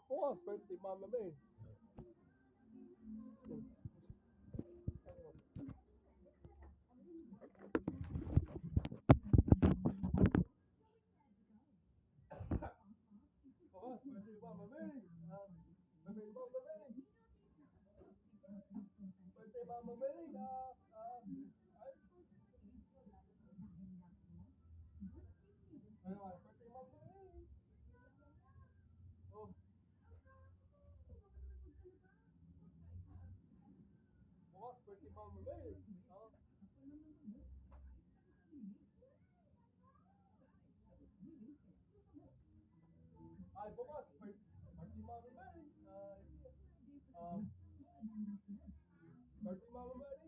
bukas, birthday mama May. Bukas, birthday mama May. Birthday mama May. Birthday mama May. Birthday mama May. Oh, bukas, birthday mama May. Ay, bukas, birthday mama May. Birthday mama May.